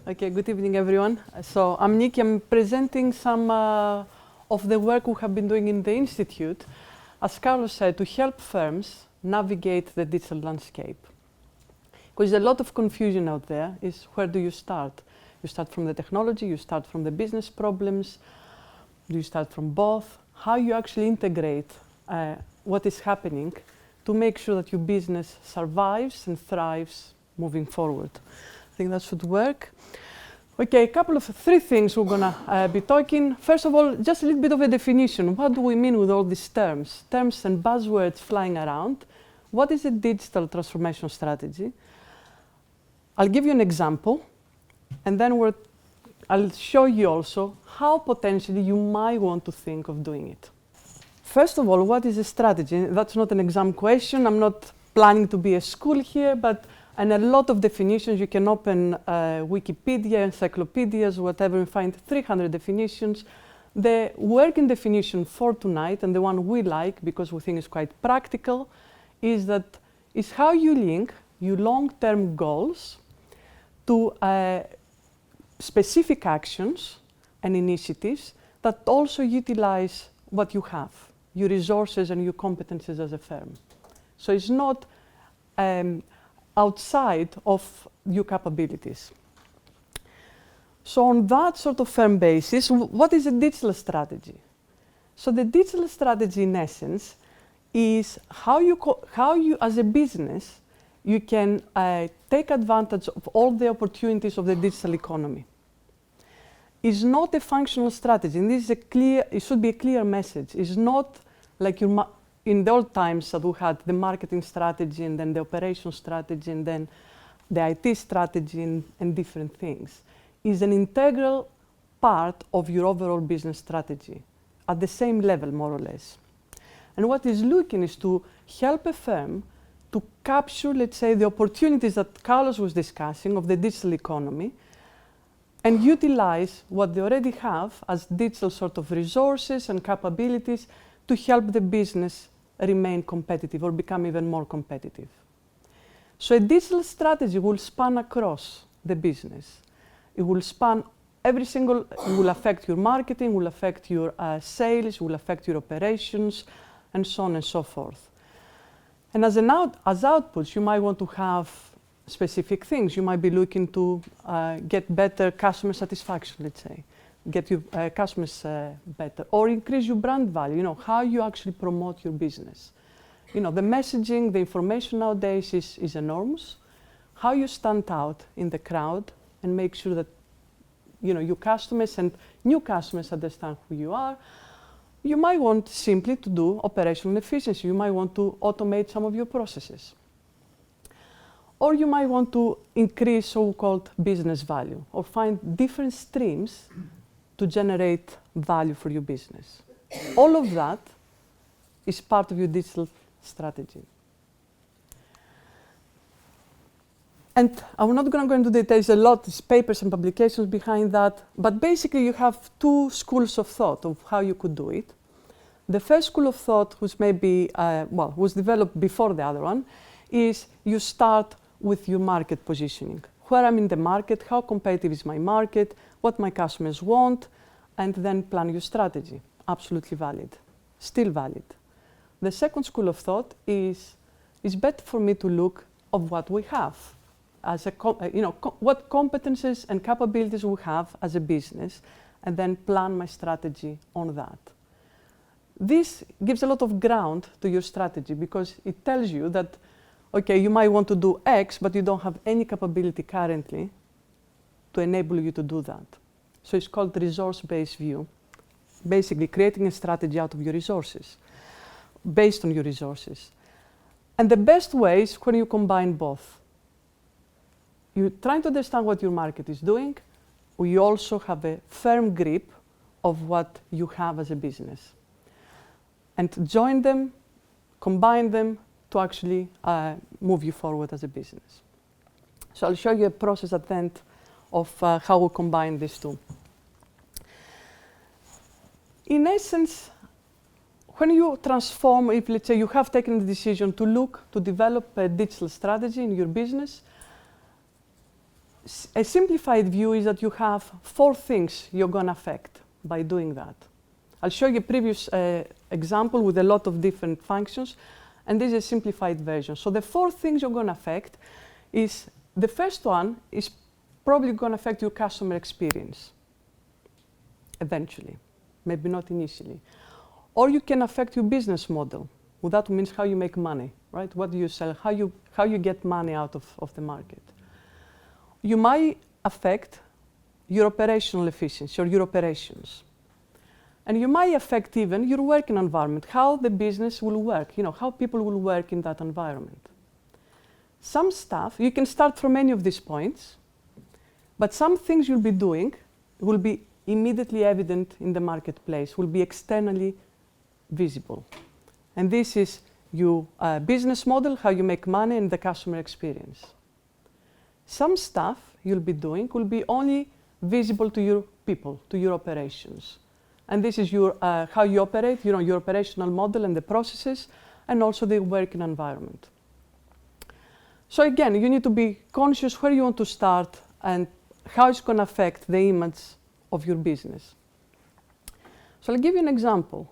Okay, good evening, everyone. So I'm Nicky. I'm presenting some of the work we have been doing in the Institute, as Carlos said, to help firms navigate the digital landscape. Because there's a lot of confusion out there, is where do you start? You start from the technology, you start from the business problems, do you start from both? How you actually integrate what is happening to make sure that your business survives and thrives moving forward. I think that should work. Okay, three things we're gonna be talking. First of all, just a little bit of a definition. What do we mean with all these terms? Terms and buzzwords flying around. What is a digital transformation strategy? I'll give you an example, and then I'll show you also how potentially you might want to think of doing it. First of all, what is a strategy? That's not an exam question. I'm not planning to be a school here, and a lot of definitions. You can open Wikipedia, encyclopedias, whatever, and find 300 definitions. The working definition for tonight, and the one we like because we think is quite practical, is how you link your long-term goals to specific actions and initiatives that also utilize what you have, your resources and your competences as a firm. So it's not outside of your capabilities. So on that sort of firm basis, what is a digital strategy? So the digital strategy in essence is how you as a business, you can take advantage of all the opportunities of the digital economy. It's not a functional strategy, and this is it should be a clear message. It's not like in the old times that we had the marketing strategy and then the operation strategy and then the IT strategy and different things. It's an integral part of your overall business strategy at the same level, more or less. And what it's looking is to help a firm to capture, let's say, the opportunities that Carlos was discussing of the digital economy and utilize what they already have as digital sort of resources and capabilities to help the business remain competitive or become even more competitive. So a digital strategy will span across the business. It will span it will affect your marketing, will affect your sales, will affect your operations, and so on and so forth. And as outputs, you might want to have specific things. You might be looking to get better customer satisfaction, let's say, get your customers better, or increase your brand value, how you actually promote your business. The messaging, the information nowadays is enormous. How you stand out in the crowd and make sure that your customers and new customers understand who you are. You might want simply to do operational efficiency. You might want to automate some of your processes. Or you might want to increase so-called business value or find different streams to generate value for your business. All of that is part of your digital strategy. And I'm not going to go into details a lot, there's papers and publications behind that, but basically you have two schools of thought of how you could do it. The first school of thought, which maybe, was developed before the other one, is you start with your market positioning. Where I'm in the market, how competitive is my market, what my customers want, and then plan your strategy. Absolutely valid, still valid. The second school of thought is better for me to look at what we have, what competences and capabilities we have as a business, and then plan my strategy on that. This gives a lot of ground to your strategy because it tells you that, okay, you might want to do X, but you don't have any capability currently to enable you to do that. So it's called resource-based view, basically creating a strategy out of your resources, based on your resources. And the best way is when you combine both. You're trying to understand what your market is doing, or you also have a firm grip of what you have as a business. And join them, combine them to actually move you forward as a business. So I'll show you a process at the end of how we combine these two. In essence, when you transform, if let's say you have taken the decision to develop a digital strategy in your business, a simplified view is that you have 4 things you're going to affect by doing that. I'll show you a previous example with a lot of different functions, and this is a simplified version. So the 4 things you're going to affect is, the first one is probably going to affect your customer experience, eventually, maybe not initially. Or you can affect your business model. Well, that means how you make money, right? What do you sell, how you get money out of the market. You might affect your operational efficiency or your operations. And you might affect even your working environment, how the business will work, how people will work in that environment. Some stuff, you can start from any of these points, but some things you'll be doing will be immediately evident in the marketplace, will be externally visible. And this is your business model, how you make money, and the customer experience. Some stuff you'll be doing will be only visible to your people, to your operations. And this is your, how you operate, your operational model and the processes, and also the working environment. So again, you need to be conscious where you want to start and how it's going to affect the image of your business. So I'll give you an example.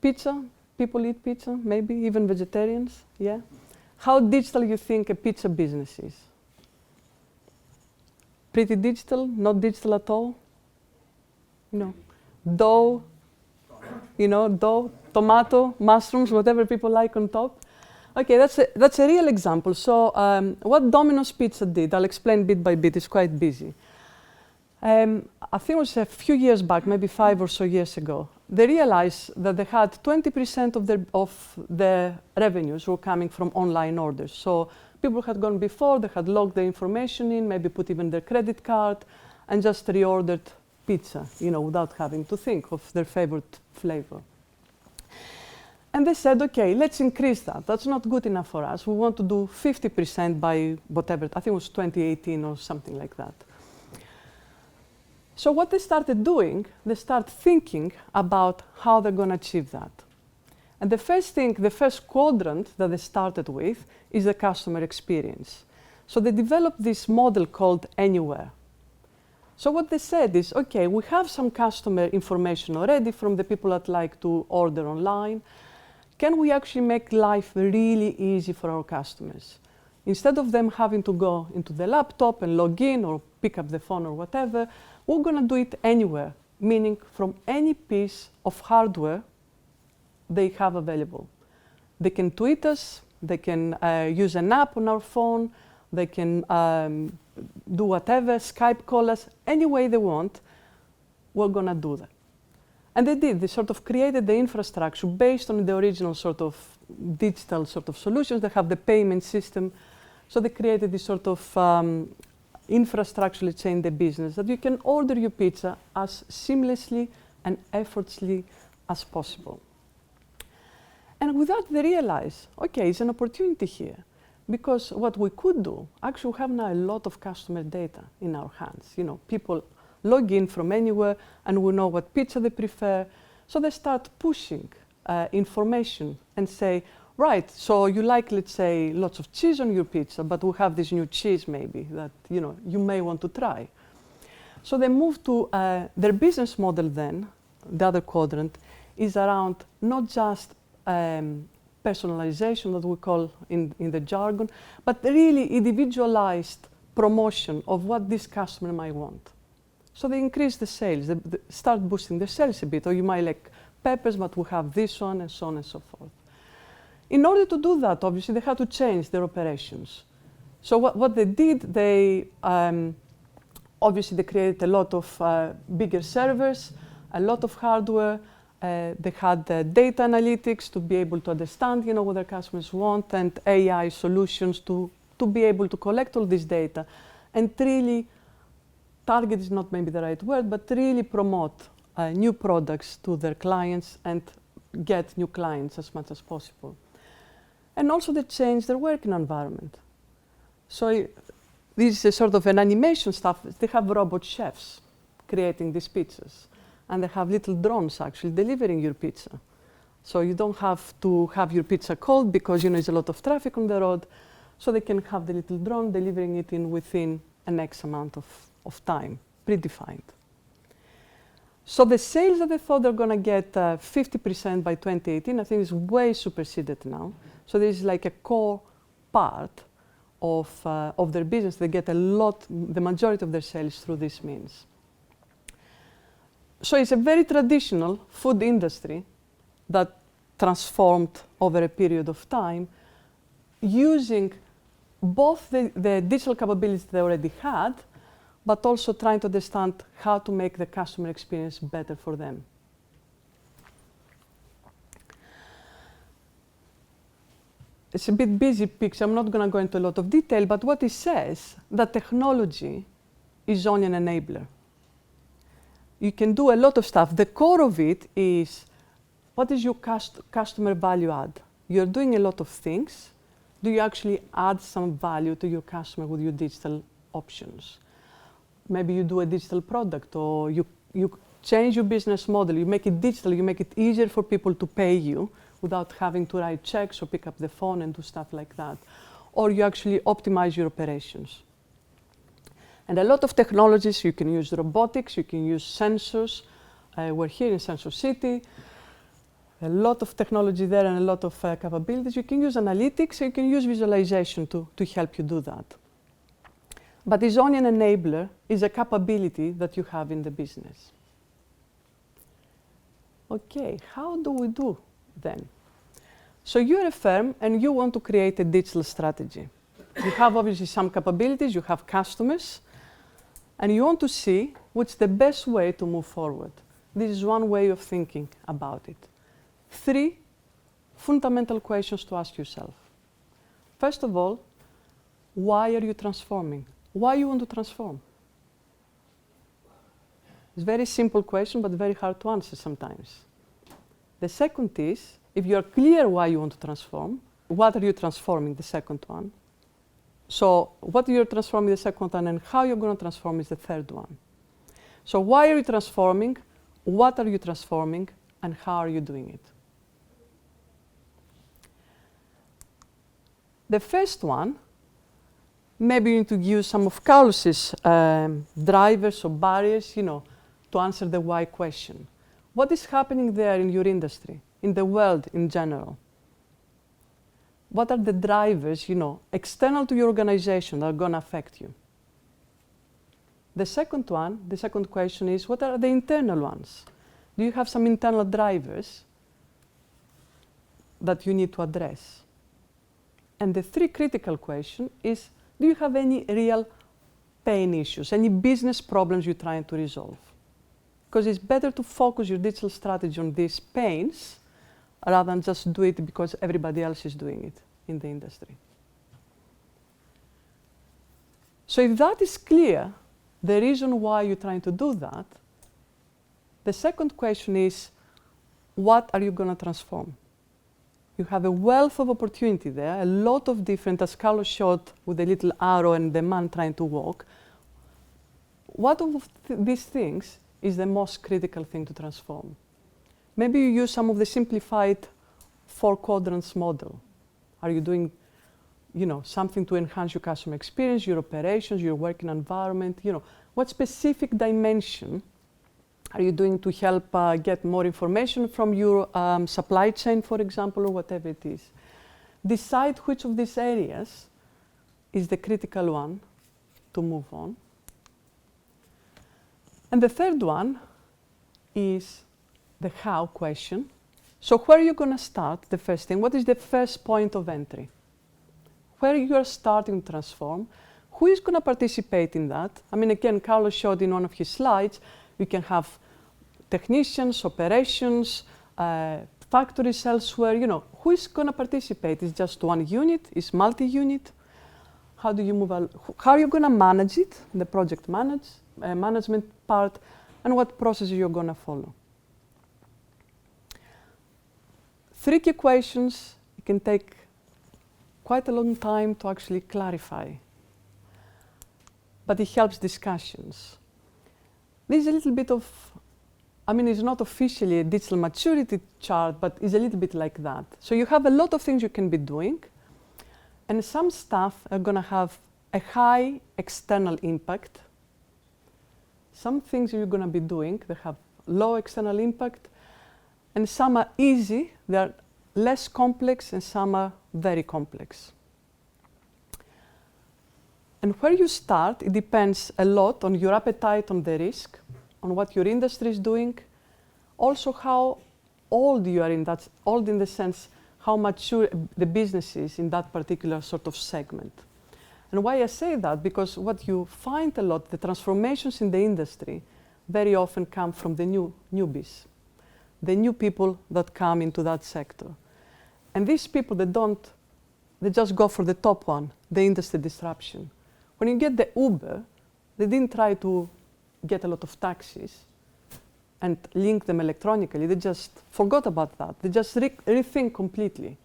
Pizza, people eat pizza, maybe even vegetarians, yeah? How digital you think a pizza business is? Pretty digital, not digital at all? Dough, dough, tomato, mushrooms, whatever people like on top. Okay, that's a real example. So what Dominos Pizza did, I'll explain bit by bit, it's quite busy. I think it was a few years back, maybe 5 or so years ago, they realized that they had 20% of their revenues were coming from online orders. So people had gone before, they had logged the information in, maybe put even their credit card, and just reordered pizza, without having to think of their favorite flavor. And they said, okay, let's increase that. That's not good enough for us. We want to do 50% by whatever, I think it was 2018 or something like that. So what they started doing, they started thinking about how they're going to achieve that. And the first thing, the first quadrant that they started with is the customer experience. So they developed this model called Anywhere. So what they said is, okay, we have some customer information already from the people that like to order online. Can we actually make life really easy for our customers? Instead of them having to go into the laptop and log in or pick up the phone or whatever, we're going to do it anywhere, meaning from any piece of hardware they have available. They can tweet us, they can use an app on our phone, they can do whatever, Skype call us, any way they want, we're going to do that. And they did, they sort of created the infrastructure based on the original sort of digital sort of solutions. They have the payment system, so they created this sort of infrastructure, let's say, in the business, that you can order your pizza as seamlessly and effortlessly as possible. And with that, they realize, okay, it's an opportunity here, because what we could do, actually we have now a lot of customer data in our hands. People log in from anywhere, and we know what pizza they prefer. So they start pushing information and say, right, so you like, let's say, lots of cheese on your pizza, but we have this new cheese maybe that you may want to try. So they move to their business model then, the other quadrant, is around not just personalization that we call in the jargon, but really individualized promotion of what this customer might want. So they increase the sales, they start boosting the sales a bit, or you might like peppers, but we have this one, and so on and so forth. In order to do that, obviously, they had to change their operations. So what they did, they obviously they created a lot of bigger servers, a lot of hardware. They had data analytics to be able to understand, what their customers want, and AI solutions to be able to collect all this data and really target is not maybe the right word, but really promote new products to their clients and get new clients as much as possible. And also they change their working environment. So this is sort of an animation stuff. They have robot chefs creating these pizzas. And they have little drones actually delivering your pizza. So you don't have to have your pizza cold because there's a lot of traffic on the road. So they can have the little drone delivering it in within an X amount of time, predefined. So the sales that they thought they're going to get 50% by 2018, I think is way superseded now. So this is like a core part of their business. They get the majority of their sales through this means. So it's a very traditional food industry that transformed over a period of time, using both the digital capabilities they already had, but also trying to understand how to make the customer experience better for them. It's a bit busy picture. I'm not going to go into a lot of detail, but what it says, that technology is only an enabler. You can do a lot of stuff. The core of it is, what is your customer value add? You're doing a lot of things. Do you actually add some value to your customer with your digital options? Maybe you do a digital product, or you change your business model. You make it digital. You make it easier for people to pay you without having to write checks or pick up the phone and do stuff like that. Or you actually optimize your operations. And a lot of technologies, you can use robotics, you can use sensors. We're here in Sensor City. A lot of technology there and a lot of capabilities. You can use analytics, you can use visualization to help you do that. But it's only an enabler, is a capability that you have in the business. Okay, how do we do then? So you're a firm and you want to create a digital strategy. You have obviously some capabilities, you have customers, and you want to see what's the best way to move forward. This is one way of thinking about it. 3 fundamental questions to ask yourself. First of all, why are you transforming? Why you want to transform? It's a very simple question, but very hard to answer sometimes. The second is, if you're clear why you want to transform, what are you transforming, the second one? So what you're transforming, the second one, and how you're going to transform is the third one. So why are you transforming? What are you transforming? And how are you doing it? The first one, maybe you need to use some of Carlos's drivers or barriers, to answer the why question. What is happening there in your industry, in the world in general? What are the drivers, external to your organization that are going to affect you? The second question is, what are the internal ones? Do you have some internal drivers that you need to address? And the 3 critical question is, do you have any real pain issues, any business problems you're trying to resolve? Because it's better to focus your digital strategy on these pains rather than just do it because everybody else is doing it in the industry. So if that is clear, the reason why you're trying to do that, the second question is, what are you going to transform? You have a wealth of opportunity there, a lot of different, as Carlos showed with the little arrow and the man trying to walk. What of these things is the most critical thing to transform? Maybe you use some of the simplified 4 quadrants model. Are you doing, something to enhance your customer experience, your operations, your working environment? What specific dimension are you doing to help get more information from your supply chain, for example, or whatever it is? Decide which of these areas is the critical one to move on. And the third one is the how question. So where are you going to start, the first thing? What is the first point of entry? Where you are starting to transform? Who is going to participate in that? I mean, again, Carlos showed in one of his slides, we can have technicians, operations, factories elsewhere. Who is going to participate? Is just one unit? Is multi-unit? How do you move? How are you going to manage it? The project management part, and what processes you're going to follow. 3 key questions. It can take quite a long time to actually clarify, but it helps discussions. This is a little bit of, it's not officially a digital maturity chart, but it's a little bit like that. So you have a lot of things you can be doing, and some stuff are going to have a high external impact. Some things you're going to be doing, they have low external impact, and some are easy, they're less complex, and some are very complex. And where you start, it depends a lot on your appetite on the risk, on what your industry is doing, also how old you are in that, old in the sense how mature the business is in that particular sort of segment. And why I say that, because what you find a lot, the transformations in the industry very often come from the newbies, the new people that come into that sector. And these people, they just go for the top one, the industry disruption. When you get the Uber, they didn't try to get a lot of taxis and link them electronically. They just forgot about that. They just rethink completely.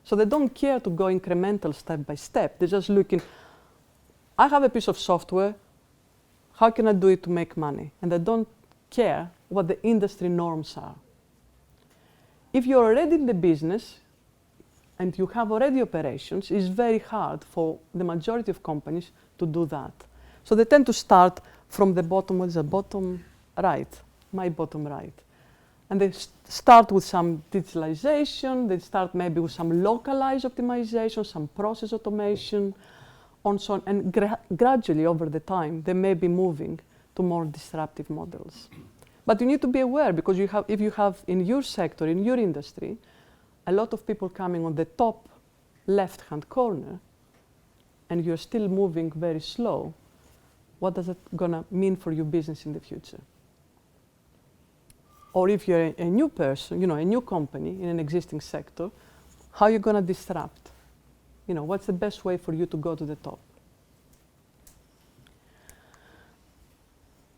So they don't care to go incremental step by step. They're just looking, I have a piece of software, how can I do it to make money? And they don't care what the industry norms are. If you're already in the business and you have already operations, it's very hard for the majority of companies to do that. So they tend to start from the bottom, what is the bottom right? My bottom right. And they start with some digitalization, they start maybe with some localized optimization, some process automation, and so on. And gradually over the time, they may be moving to more disruptive models. But you need to be aware, because if you have in your sector, in your industry, a lot of people coming on the top left-hand corner, and you're still moving very slow, what does it gonna mean for your business in the future? Or if you're a new person, a new company in an existing sector, how are you gonna disrupt? What's the best way for you to go to the top?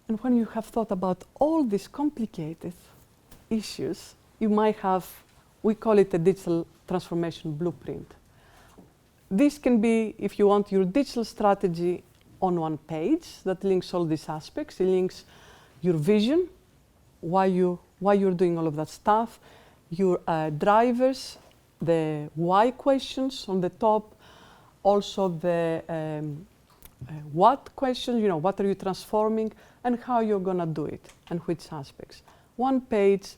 And when you have thought about all these complicated issues, you might have, we call it a digital transformation blueprint. This can be, if you want, your digital strategy on one page that links all these aspects. It links your vision, why you're doing all of that stuff, your drivers, the why questions on the top, also the what questions, what are you transforming, and how you're going to do it, and which aspects. One page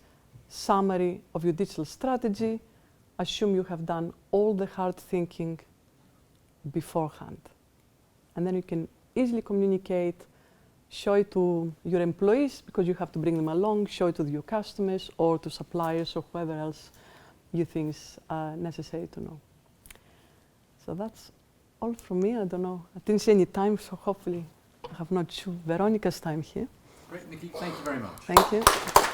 summary of your digital strategy. Assume you have done all the hard thinking beforehand. And then you can easily communicate, show it to your employees, because you have to bring them along, show it to your customers or to suppliers or whoever else you think is necessary to know. So that's all from me. I don't know. I didn't see any time, so hopefully I have not chewed Veronica's time here. Great, Nicky. Thank you very much. Thank you.